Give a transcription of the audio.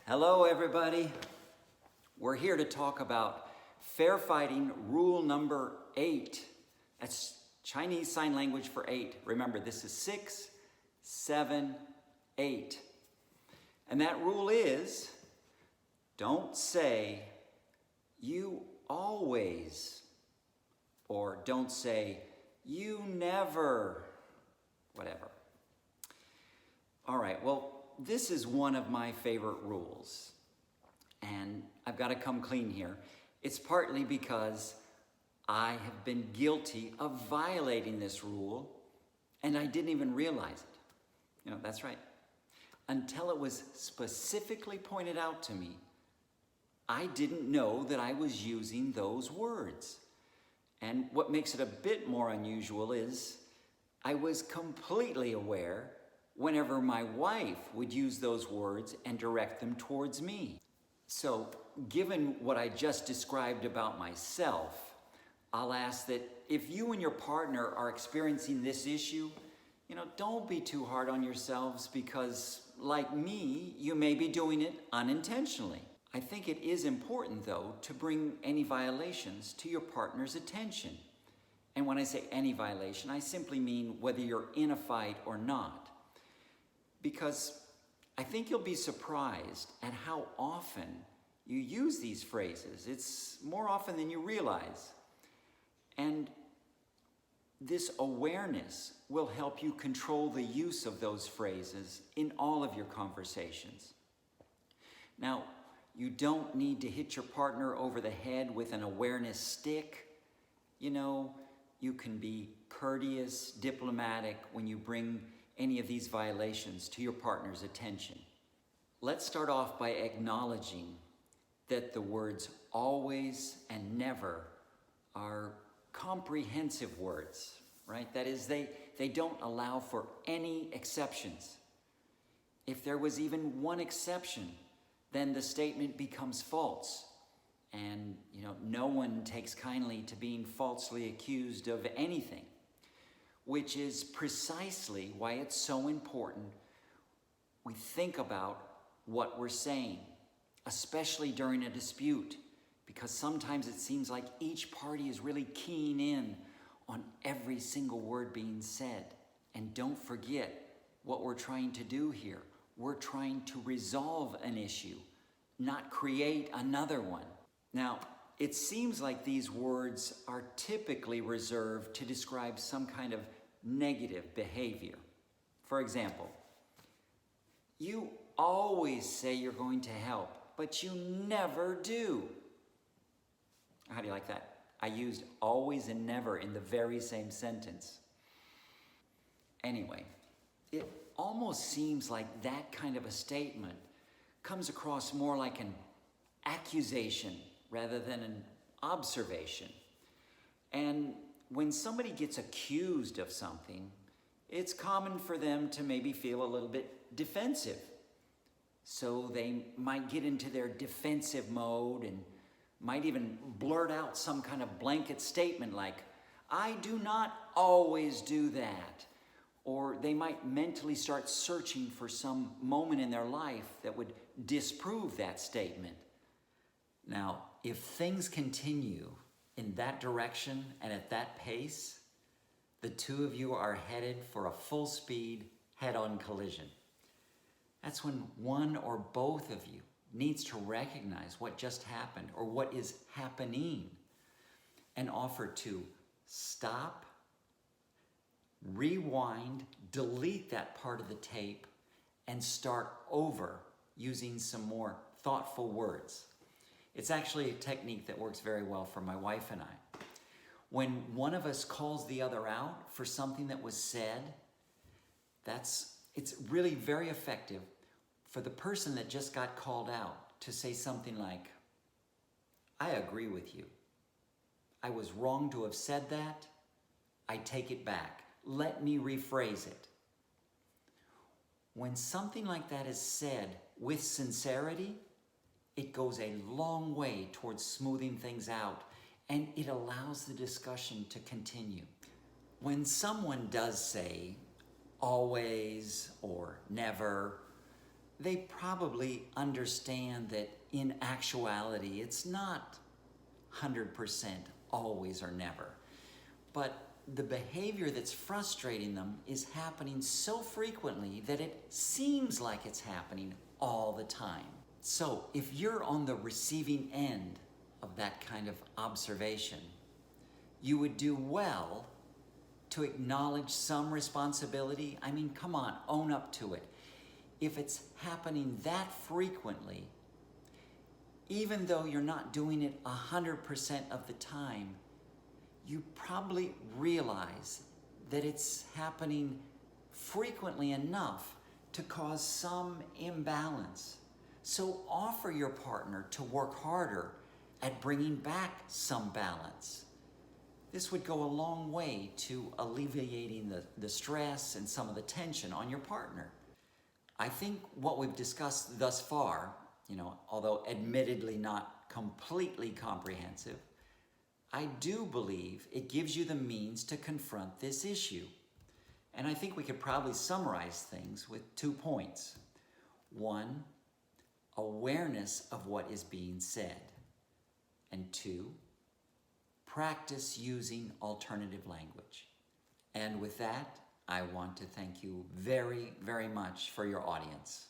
Hello, everybody. We're here to talk about fair fighting rule number 8. That's Chinese Sign Language for 8. Remember, this is 6, 7, 8. And that rule is, don't say, you always, or don't say, you never, whatever. All right, well, this is one of my favorite rules, and I've got to come clean here. It's partly because I have been guilty of violating this rule, and I didn't even realize it. That's right. Until it was specifically pointed out to me, I didn't know that I was using those words. And what makes it a bit more unusual is I was completely aware whenever my wife would use those words and direct them towards me. So, given what I just described about myself, I'll ask that if you and your partner are experiencing this issue, don't be too hard on yourselves because, like me, you may be doing it unintentionally. I think it is important, though, to bring any violations to your partner's attention. And when I say any violation, I simply mean whether you're in a fight or not. Because I think you'll be surprised at how often you use these phrases. It's more often than you realize. And this awareness will help you control the use of those phrases in all of your conversations. Now, you don't need to hit your partner over the head with an awareness stick. You can be courteous, diplomatic when you bring any of these violations to your partner's attention. Let's start off by acknowledging that the words always and never are comprehensive words, right? That is, they don't allow for any exceptions. If there was even one exception, then the statement becomes false. And, no one takes kindly to being falsely accused of anything, which is precisely why it's so important we think about what we're saying, especially during a dispute, because sometimes it seems like each party is really keying in on every single word being said. And don't forget what we're trying to do here. We're trying to resolve an issue, not create another one. Now, it seems like these words are typically reserved to describe some kind of negative behavior. For example, you always say you're going to help, but you never do. How do you like that? I used always and never in the very same sentence. Anyway, it almost seems like that kind of a statement comes across more like an accusation rather than an observation. And when somebody gets accused of something, it's common for them to maybe feel a little bit defensive. So they might get into their defensive mode and might even blurt out some kind of blanket statement like, I do not always do that. Or they might mentally start searching for some moment in their life that would disprove that statement. Now, if things continue in that direction and at that pace, the two of you are headed for a full speed head-on collision. That's when one or both of you needs to recognize what just happened or what is happening and offer to stop, rewind, delete that part of the tape, and start over using some more thoughtful words. It's actually a technique that works very well for my wife and I. When one of us calls the other out for something that was said, it's really very effective for the person that just got called out to say something like, I agree with you. I was wrong to have said that. I take it back. Let me rephrase it. When something like that is said with sincerity, it goes a long way towards smoothing things out, and it allows the discussion to continue. When someone does say always or never, they probably understand that in actuality, it's not 100% always or never. But the behavior that's frustrating them is happening so frequently that it seems like it's happening all the time. So if you're on the receiving end of that kind of observation, you would do well to acknowledge some responsibility. I mean, come on, own up to it. If it's happening that frequently, even though you're not doing it 100% of the time, you probably realize that it's happening frequently enough to cause some imbalance. So offer your partner to work harder at bringing back some balance. This would go a long way to alleviating the stress and some of the tension on your partner. I think what we've discussed thus far, although admittedly not completely comprehensive, I do believe it gives you the means to confront this issue. And I think we could probably summarize things with 2 points. 1, awareness of what is being said. And 2, practice using alternative language. And with that, I want to thank you very, very much for your audience.